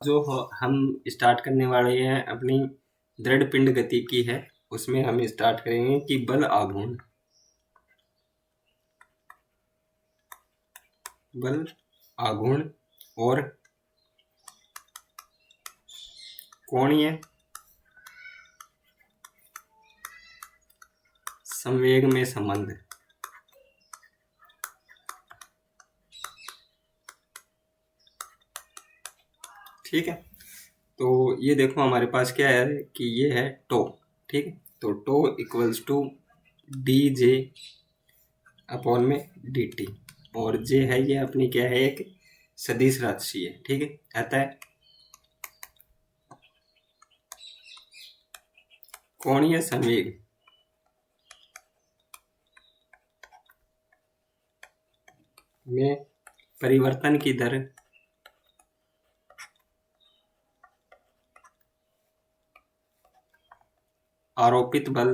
जो हम स्टार्ट करने वाले हैं अपनी दृढ़ पिंड गति की है, उसमें हम स्टार्ट करेंगे कि बल आघूर्ण। बल आघूर्ण और कोणीय संवेग में संबंध। ठीक है, तो ये देखो हमारे पास क्या है कि ये है टो। ठीक है, तो tau equals to D J upon में डी टी, और जे है ये अपनी क्या है, एक सदिश राशि है। ठीक है, अतः कोणीय संवेग में परिवर्तन की दर आरोपित बल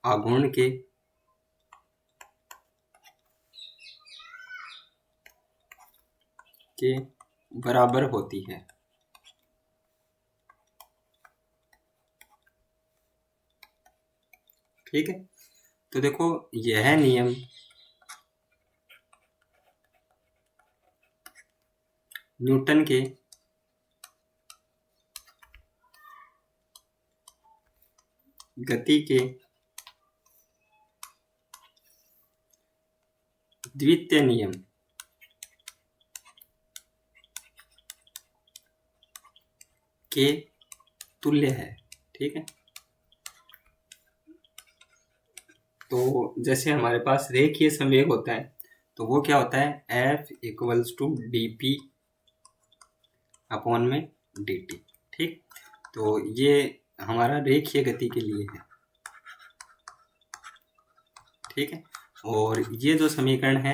आघूर्ण के बराबर होती है। ठीक है, तो देखो यह नियम न्यूटन के गति के द्वितीय नियम के तुल्य है। ठीक है, तो जैसे हमारे पास रेखीय संवेग होता है तो वो क्या होता है, F equals to D P upon में डी टी। ठीक, तो ये हमारा रेखीय गति के लिए है। ठीक है, और ये जो समीकरण है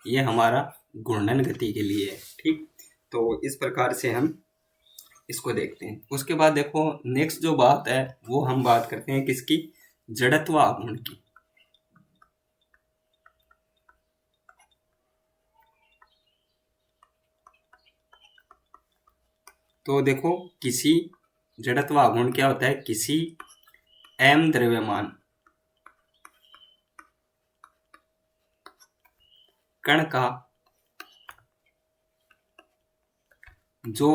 ये हमारा घूर्णन गति के लिए है। ठीक, तो इस प्रकार से हम इसको देखते हैं। उसके बाद देखो नेक्स्ट जो बात है वो हम बात करते हैं किसकी, जड़त्व आघूर्ण की। तो देखो किसी जड़त्व आघूर्ण क्या होता है, किसी m द्रव्यमान कण का जो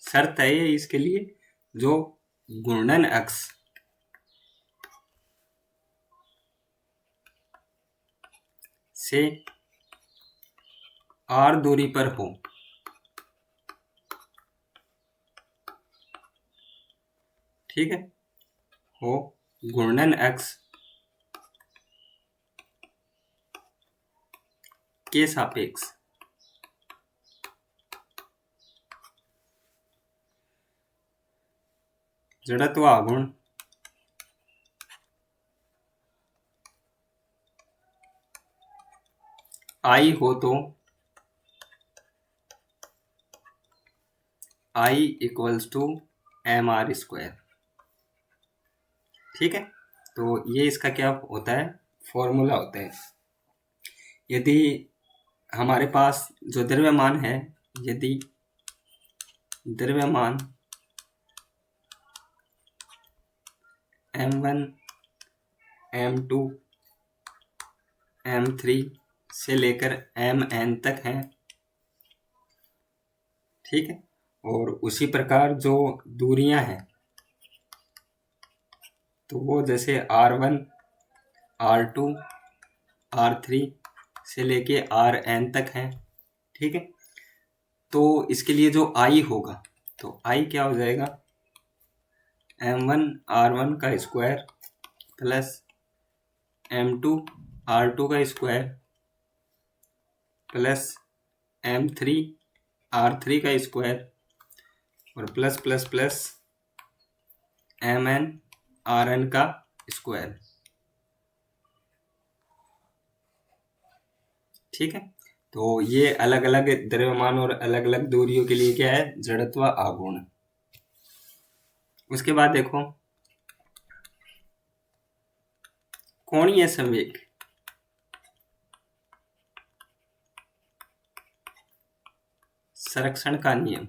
शर्त है ये इसके लिए, जो घूर्णन अक्ष से r दूरी पर हो। ठीक है, हो घूर्णन अक्ष के सापेक्ष जड़त्व आघूर्ण I हो तो I equals to M R square. ठीक है, तो ये इसका क्या होता है, फॉर्मूला होता है। यदि हमारे पास जो द्रव्यमान है, यदि द्रव्यमान m1 m2 m3 से लेकर mn तक है। ठीक है, और उसी प्रकार जो दूरियां हैं तो वो जैसे r1 r2 r3 से लेके rn तक है। ठीक है, तो इसके लिए जो I होगा तो I क्या हो जाएगा, m1 r1 का स्क्वायर प्लस m2 r2 का स्क्वायर प्लस m3 r3 का स्क्वायर और plus plus plus mn rn का स्क्वायर। ठीक है, तो ये अलग अलग द्रव्यमान और अलग अलग दूरियों के लिए क्या है, जड़त्व आघूर्ण। उसके बाद देखो कोणीय संवेग संरक्षण का नियम।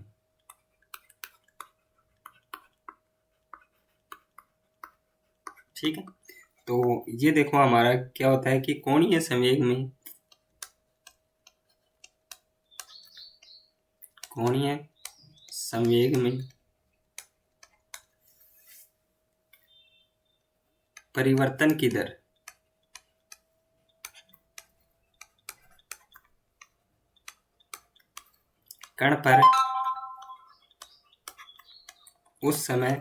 ठीक है, तो ये देखो हमारा क्या होता है कि कोणीय संवेग में परिवर्तन की दर कण पर उस समय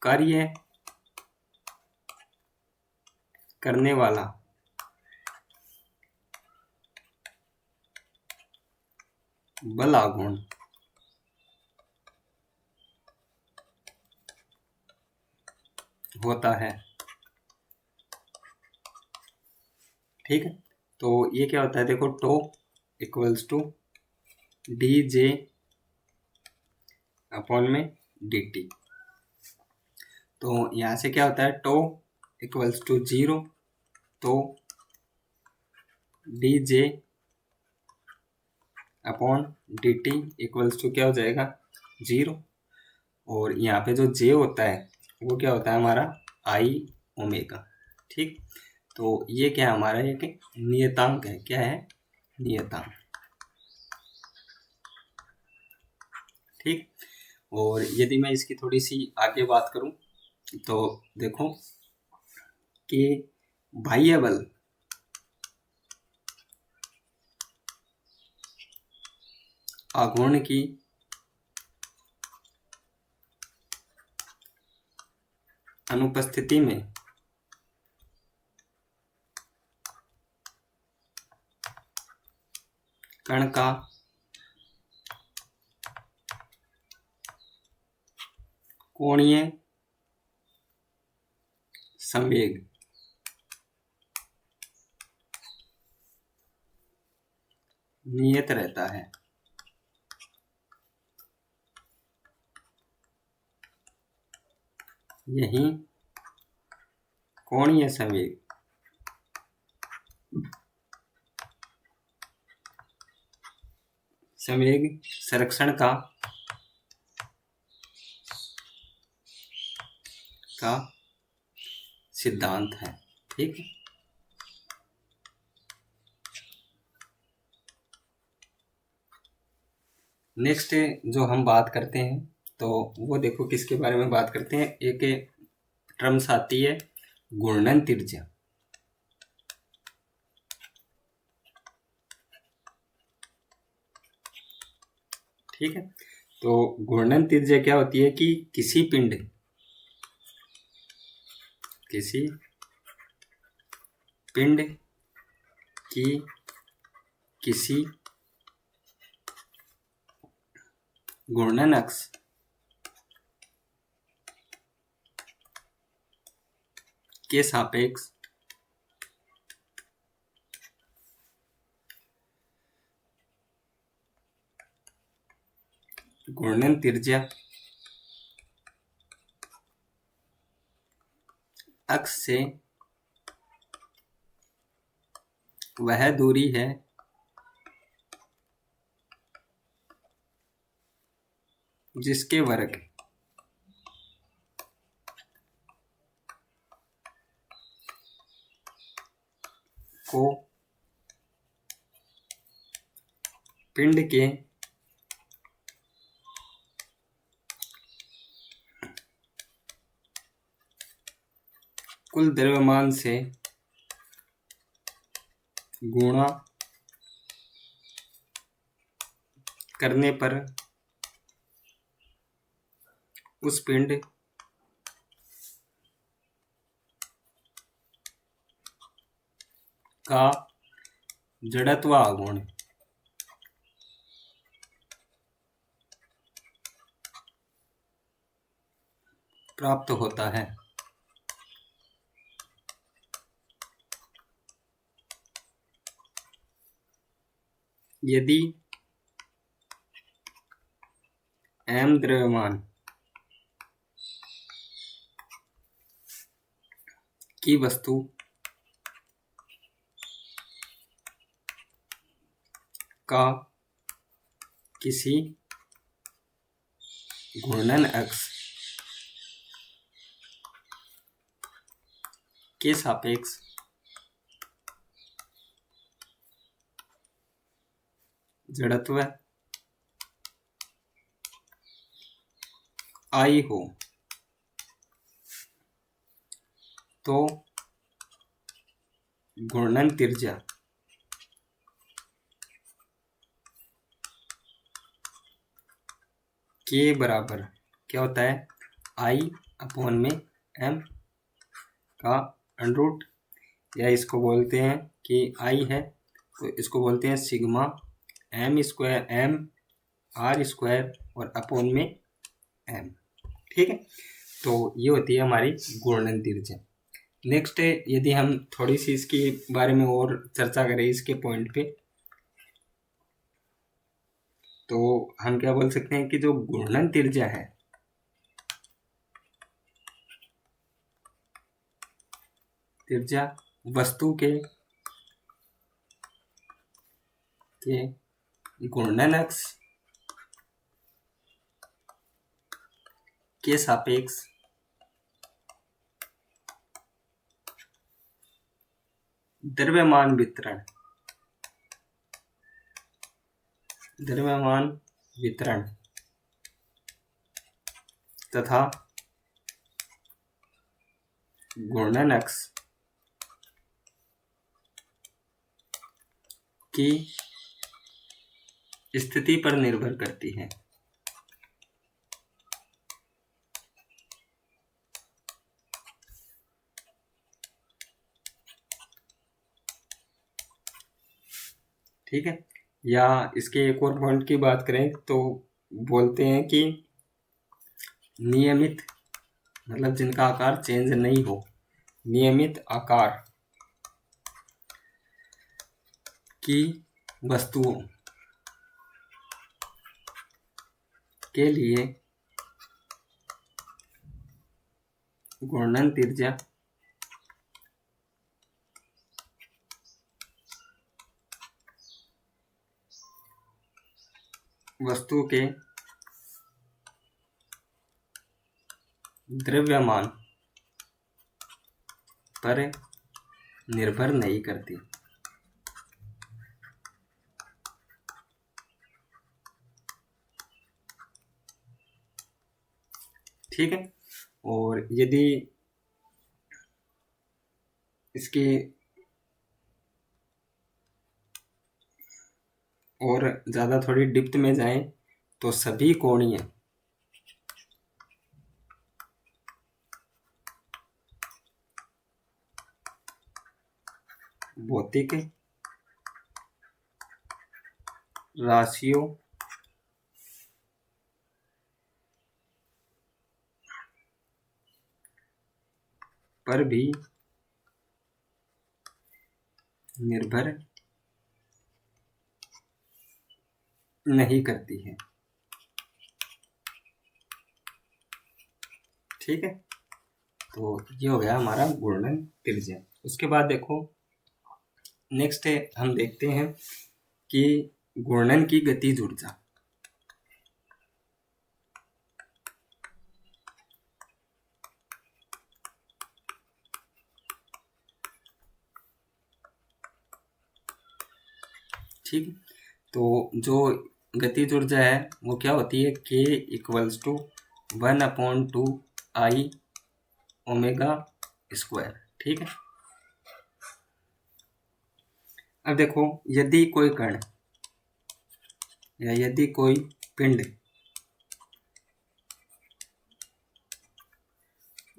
कार्य करने वाला बल आघूर्ण होता है। ठीक है, तो ये क्या होता है, देखो tau equals to D J upon में डी टी। तो यहाँ से क्या होता है, टो इक्वल्स टू 0, तो D J upon D T equals to क्या हो जाएगा, 0। और यहाँ पे जो जे होता है वो क्या होता है हमारा आई ओमेगा। ठीक, तो ये क्या है हमारा एक नियतांक है। क्या है, नियतांक। ठीक, और यदि मैं इसकी थोड़ी सी आगे बात करूं तो देखो कि बाह्य बल आघूर्ण की अनुपस्थिति में कण का कोणीय संवेग नियत रहता है। यही कोणीय संवेग संरक्षण का सिद्धांत है। ठीक है, नेक्स्ट जो हम बात करते हैं तो वो देखो किसके बारे में बात करते हैं। एक टर्म्स आती है घूर्णन त्रिज्या। ठीक है, तो घूर्णन त्रिज्या क्या होती है कि किसी पिंड की किसी घूर्णन अक्ष के सापेक्ष घूर्णन त्रिज्या अक्ष से वह दूरी है जिसके वर्ग को पिंड के कुल द्रव्यमान से गुणा करने पर उस पिंड का जड़त्व आघूर्ण प्राप्त होता है। यदि m द्रव्यमान की वस्तु का किसी घूर्णन अक्ष के सापेक्ष जड़त्व आई हो तो घूर्णन त्रिज्या के बराबर क्या होता है, आई अपॉन में एम का अंडर रूट, या इसको बोलते हैं कि आई है तो इसको बोलते हैं sigma M square M R square और अपॉन में एम। ठीक है, तो ये होती है हमारी घूर्णन त्रिज्या। नेक्स्ट है, यदि हम थोड़ी सी इसके बारे में और चर्चा करें इसके पॉइंट पे, तो हम क्या बोल सकते हैं कि जो घूर्णन त्रिज्या है, त्रिज्या वस्तु के घूर्णन अक्ष के सापेक्ष द्रव्यमान वितरण तथा घूर्णन अक्ष की स्थिति पर निर्भर करती है। ठीक है, या इसके एक और पॉइंट की बात करें तो बोलते हैं कि नियमित, मतलब जिनका आकार चेंज नहीं हो, नियमित आकार की वस्तुओं के लिए घूर्णन त्रिज्या वस्तु के द्रव्यमान पर निर्भर नहीं करती। ठीक है, और यदि इसकी और ज़्यादा थोड़ी डिप्थ में जाएं तो सभी कोणीय भौतिक राशियों पर भी निर्भर नहीं करती है। ठीक है, तो ये हो गया हमारा घूर्णन त्रिज्या। उसके बाद देखो नेक्स्ट है, हम देखते हैं कि घूर्णन की गतिज ऊर्जा। ठीक, तो जो गतिज ऊर्जा है वो क्या होती है, K equals to 1/2 I omega square. ठीक है, अब देखो यदि कोई कण या यदि कोई पिंड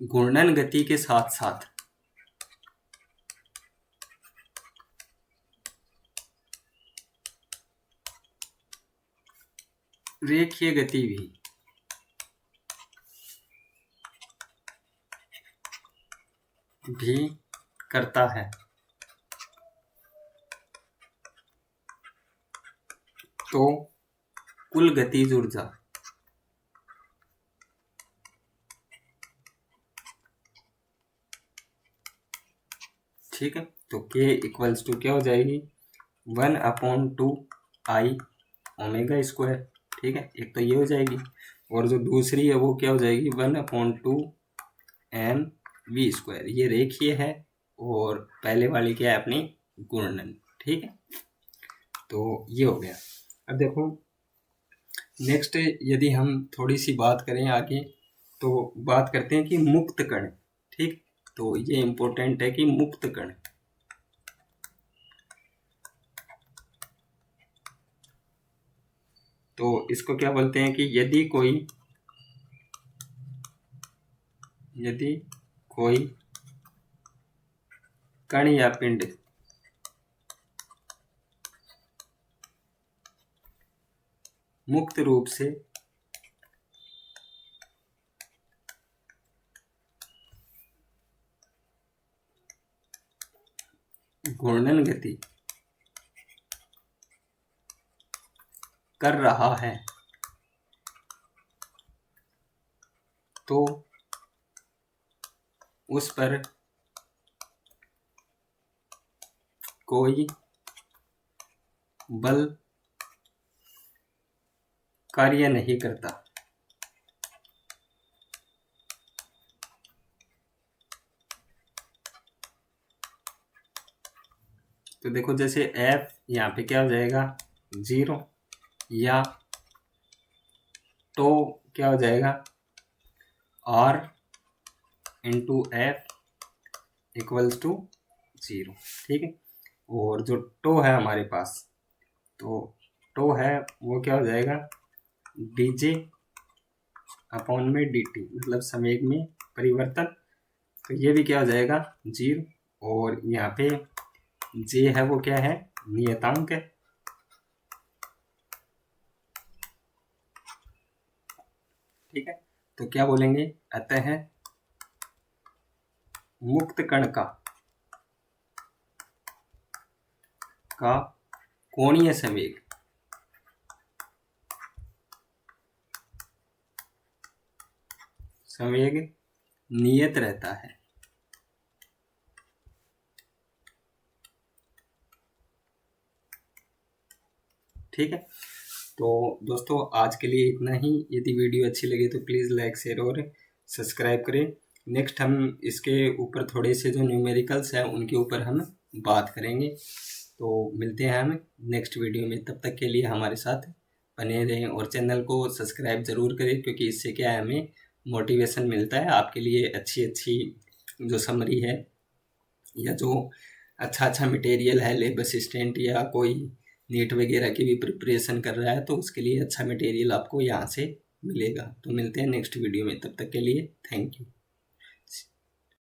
घूर्णन गति के साथ साथ रेखीय गति भी करता है तो कुल गतिज ऊर्जा ठीक है, तो K इक्वल्स टू क्या हो जाएगी, 1/2 आई ओमेगा स्क्वायर, ठीक है, एक तो ये हो जाएगी, और जो दूसरी है वो क्या हो जाएगी 1/2 एम वी स्क्वायर, ये रेखीय है, और पहले वाली क्या है अपनी गुणन, ठीक है। तो ये हो गया। अब देखो नेक्स्ट यदि हम थोड़ी सी बात करें आगे, तो बात करते हैं कि मुक्त कण, ठीक। तो ये इम्पोर्टेंट है कि मुक्त कण, तो इसको क्या बोलते हैं कि यदि कोई कण या पिंड मुक्त रूप से घूर्णन गति कर रहा है, तो उस पर कोई बल कार्य नहीं करता। तो देखो जैसे F यहाँ पे क्या हो जाएगा 0, या तो क्या हो जाएगा R into F equals to 0, ठीक है। और जो टो है हमारे पास, तो टो है वो क्या हो जाएगा dj अपॉन में dt, मतलब संवेग में परिवर्तन, तो ये भी क्या हो जाएगा 0, और यहाँ पे j है वो क्या है नियतांक है, ठीक है। तो क्या बोलेंगे, अतः मुक्त कण का कोणीय संवेग नियत रहता है, ठीक है। तो दोस्तों आज के लिए इतना ही। यदि वीडियो अच्छी लगे तो प्लीज़ लाइक शेयर और सब्सक्राइब करें। नेक्स्ट हम इसके ऊपर थोड़े से जो न्यूमेरिकल्स हैं उनके ऊपर हम बात करेंगे। तो मिलते हैं हम नेक्स्ट वीडियो में, तब तक के लिए हमारे साथ बने रहें और चैनल को सब्सक्राइब ज़रूर करें, क्योंकि इससे क्या है हमें मोटिवेशन मिलता है आपके लिए अच्छी अच्छी जो समरी है या जो अच्छा मटेरियल है, लेब असिस्टेंट या कोई नीट वगैरह की भी प्रिपरेशन कर रहा है तो उसके लिए अच्छा मटेरियल आपको यहाँ से मिलेगा। तो मिलते हैं नेक्स्ट वीडियो में, तब तक के लिए थैंक यू।